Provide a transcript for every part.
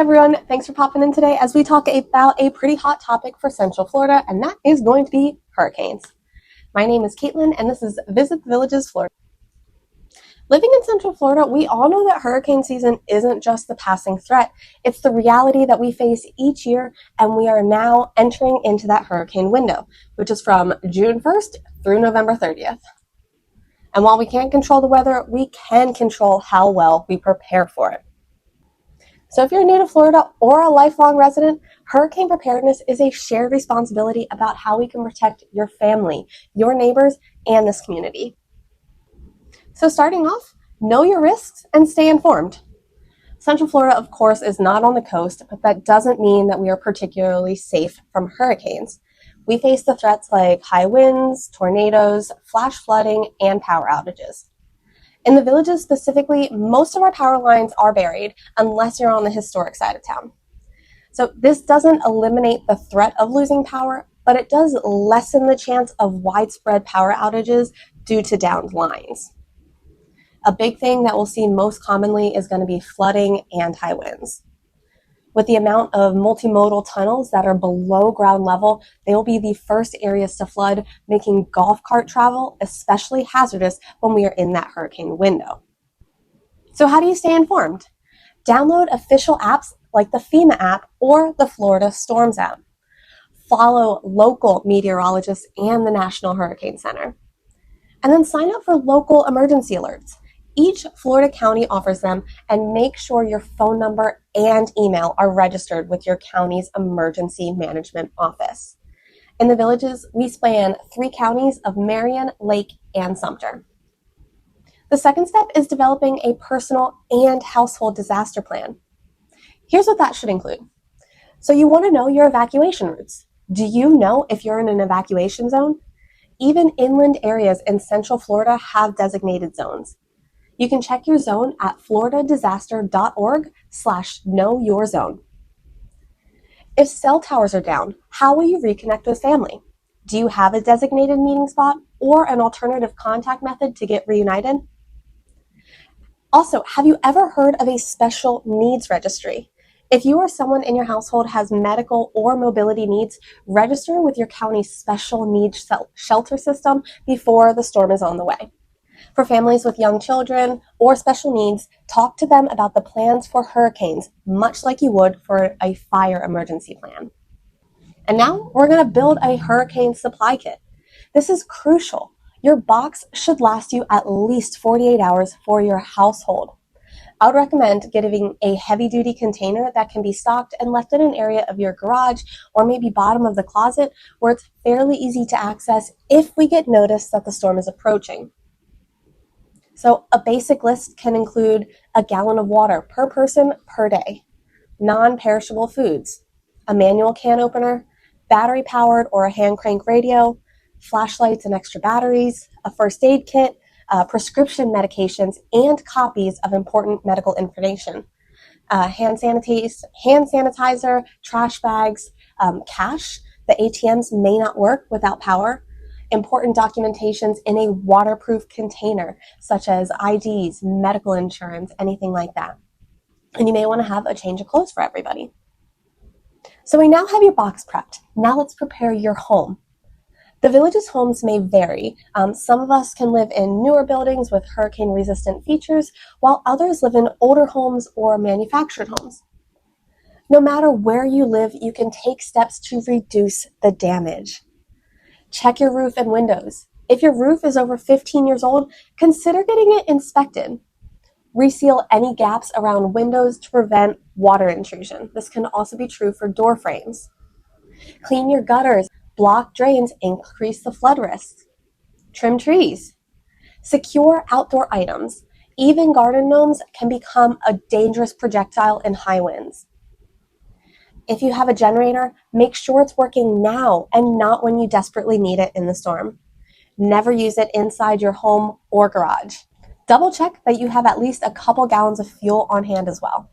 everyone, thanks for popping in today as we talk about a pretty hot topic for Central Florida, and that is going to be hurricanes. My name is Kaitlyn, and this is Visit the Villages, Florida. Living in Central Florida, we all know that hurricane season isn't just the passing threat. It's the reality that we face each year, and we are now entering into that hurricane window, which is from June 1st through November 30th. And while we can't control the weather, we can control how well we prepare for it. So if you're new to Florida or a lifelong resident, hurricane preparedness is a shared responsibility about how we can protect your family, your neighbors, and this community. So starting off, know your risks and stay informed. Central Florida, of course, is not on the coast, but that doesn't mean that we are particularly safe from hurricanes. We face the threats like high winds, tornadoes, flash flooding, and power outages. In the Villages specifically, most of our power lines are buried unless you're on the historic side of town. So this doesn't eliminate the threat of losing power, but it does lessen the chance of widespread power outages due to downed lines. A big thing that we'll see most commonly is going to be flooding and high winds. With the amount of multimodal tunnels that are below ground level, they will be the first areas to flood, making golf cart travel especially hazardous when we are in that hurricane window. So how do you stay informed? Download official apps like the FEMA app or the Florida Storms app. Follow local meteorologists and the National Hurricane Center. And then sign up for local emergency alerts. Each Florida county offers them, and make sure your phone number and email are registered with your county's emergency management office. In the Villages, we span 3 counties of Marion, Lake, and Sumter. The second step is developing a personal and household disaster plan. Here's what that should include. So you want to know your evacuation routes. Do you know if you're in an evacuation zone? Even inland areas in Central Florida have designated zones. You can check your zone at floridadisaster.org/knowyourzone. If cell towers are down, how will you reconnect with family? Do you have a designated meeting spot or an alternative contact method to get reunited? Also, have you ever heard of a special needs registry? If you or someone in your household has medical or mobility needs, register with your county's special needs shelter system before the storm is on the way. For families with young children or special needs, talk to them about the plans for hurricanes, much like you would for a fire emergency plan. And now we're going to build a hurricane supply kit. This is crucial. Your box should last you at least 48 hours for your household. I would recommend getting a heavy-duty container that can be stocked and left in an area of your garage or maybe bottom of the closet where it's fairly easy to access if we get notice that the storm is approaching. So a basic list can include a gallon of water per person per day, non-perishable foods, a manual can opener, battery-powered or a hand crank radio, flashlights and extra batteries, a first aid kit, prescription medications, and copies of important medical information, hand sanitizer, trash bags, cash. The ATMs may not work without power. Important documentations in a waterproof container, such as IDs, medical insurance, anything like that. And you may want to have a change of clothes for everybody. So we now have your box prepped. Now let's prepare your home. The Villages homes may vary. Some of us can live in newer buildings with hurricane-resistant features, while others live in older homes or manufactured homes. No matter where you live, you can take steps to reduce the damage. Check your roof and windows. If your roof is over 15 years old, consider getting it inspected. Reseal any gaps around windows to prevent water intrusion. This can also be true for door frames. Clean your gutters. Block drains, increase the flood risk. Trim trees. Secure outdoor items. Even garden gnomes can become a dangerous projectile in high winds. If you have a generator, make sure it's working now and not when you desperately need it in the storm. Never use it inside your home or garage. Double check that you have at least a couple gallons of fuel on hand as well.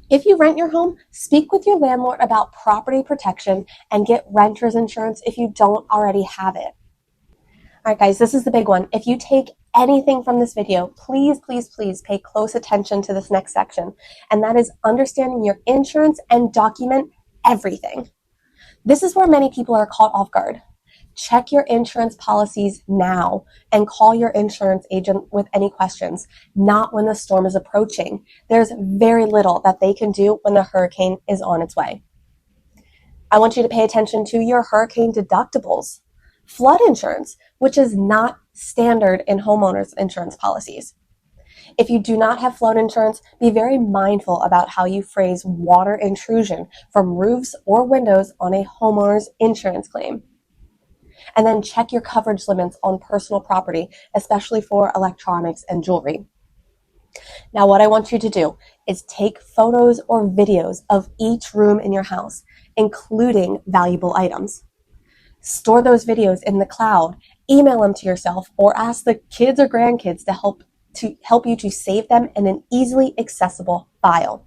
If you rent your home, speak with your landlord about property protection and get renter's insurance if you don't already have it. All right, guys, this is the big one. If you take anything from this video, please, please, please pay close attention to this next section, and that is understanding your insurance and document everything. This is where many people are caught off guard. Check your insurance policies now and call your insurance agent with any questions, not when the storm is approaching. There's very little that they can do when the hurricane is on its way. I want you to pay attention to your hurricane deductibles, flood insurance, which is not standard in homeowners insurance policies. If you do not have flood insurance, be very mindful about how you phrase water intrusion from roofs or windows on a homeowner's insurance claim. And then check your coverage limits on personal property, especially for electronics and jewelry. Now, what I want you to do is take photos or videos of each room in your house, including valuable items. Store those videos in the cloud, email them to yourself, or ask the kids or grandkids to help you to save them in an easily accessible file.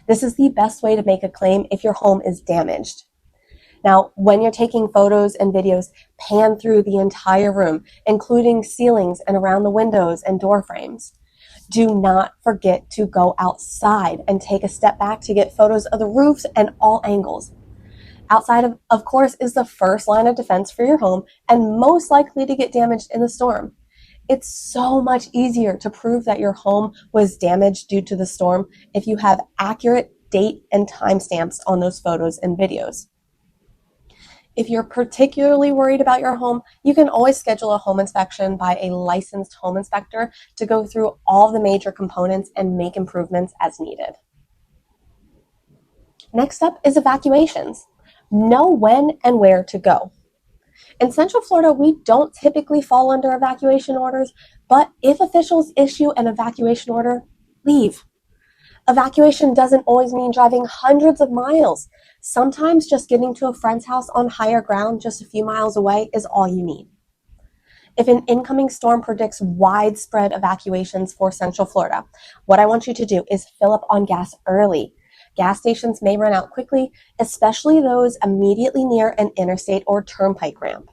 This is the best way to make a claim if your home is damaged. Now, when you're taking photos and videos, pan through the entire room, including ceilings and around the windows and door frames. Do not forget to go outside and take a step back to get photos of the roofs and all angles. Outside of course, is the first line of defense for your home and most likely to get damaged in the storm. It's so much easier to prove that your home was damaged due to the storm if you have accurate date and timestamps on those photos and videos. If you're particularly worried about your home, you can always schedule a home inspection by a licensed home inspector to go through all the major components and make improvements as needed. Next up is evacuations. Know when and where to go. In Central Florida, we don't typically fall under evacuation orders, but if officials issue an evacuation order, leave. Evacuation doesn't always mean driving hundreds of miles. Sometimes just getting to a friend's house on higher ground just a few miles away is all you need. If an incoming storm predicts widespread evacuations for Central Florida, what I want you to do is fill up on gas early. Gas stations may run out quickly, especially those immediately near an interstate or turnpike ramp.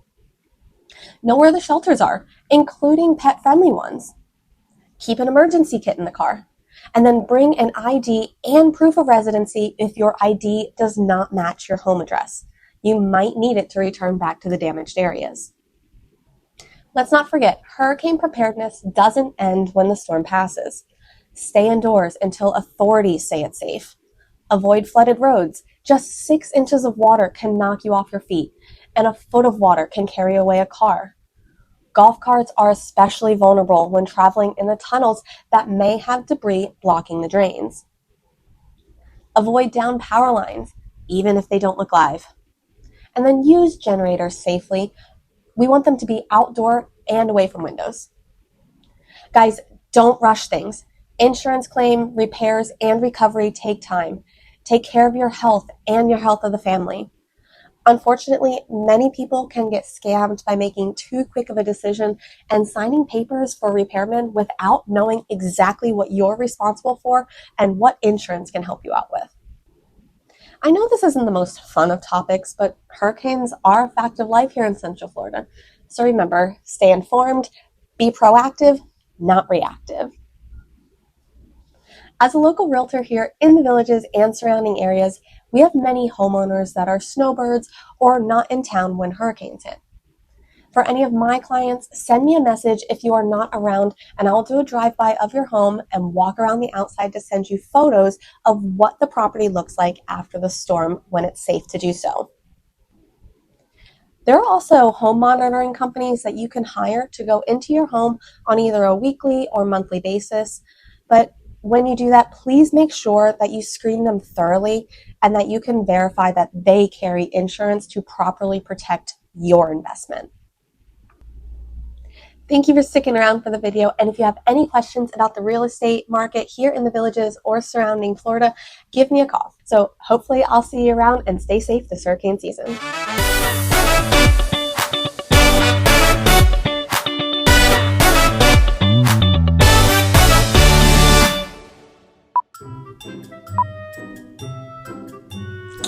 Know where the shelters are, including pet-friendly ones. Keep an emergency kit in the car. And then bring an ID and proof of residency if your ID does not match your home address. You might need it to return back to the damaged areas. Let's not forget, hurricane preparedness doesn't end when the storm passes. Stay indoors until authorities say it's safe. Avoid flooded roads. Just 6 inches of water can knock you off your feet, and a foot of water can carry away a car. Golf carts are especially vulnerable when traveling in the tunnels that may have debris blocking the drains. Avoid down power lines, even if they don't look live. And then use generators safely. We want them to be outdoor and away from windows. Guys, don't rush things. Insurance claim, repairs, and recovery take time. Take care of your health and your health of the family. Unfortunately, many people can get scammed by making too quick of a decision and signing papers for repairmen without knowing exactly what you're responsible for and what insurance can help you out with. I know this isn't the most fun of topics, but hurricanes are a fact of life here in Central Florida. So remember, stay informed, be proactive, not reactive. As a local realtor here in the villages and surrounding areas, we have many homeowners that are snowbirds or not in town when hurricanes hit. For any of my clients, send me a message if you are not around, and I'll do a drive-by of your home and walk around the outside to send you photos of what the property looks like after the storm when it's safe to do so. There are also home monitoring companies that you can hire to go into your home on either a weekly or monthly basis, but when you do that, please make sure that you screen them thoroughly and that you can verify that they carry insurance to properly protect your investment. Thank you for sticking around for the video, and if you have any questions about the real estate market here in the villages or surrounding Florida, give me a call. So hopefully I'll see you around, and stay safe this hurricane season.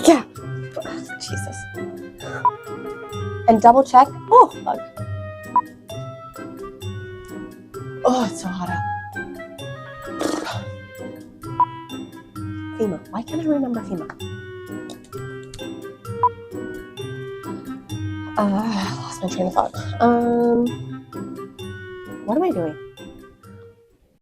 Yeah. Jesus. And double check. Oh, bug. Oh, it's so hot out. FEMA. Why can't I remember FEMA? I lost my train of thought. What am I doing?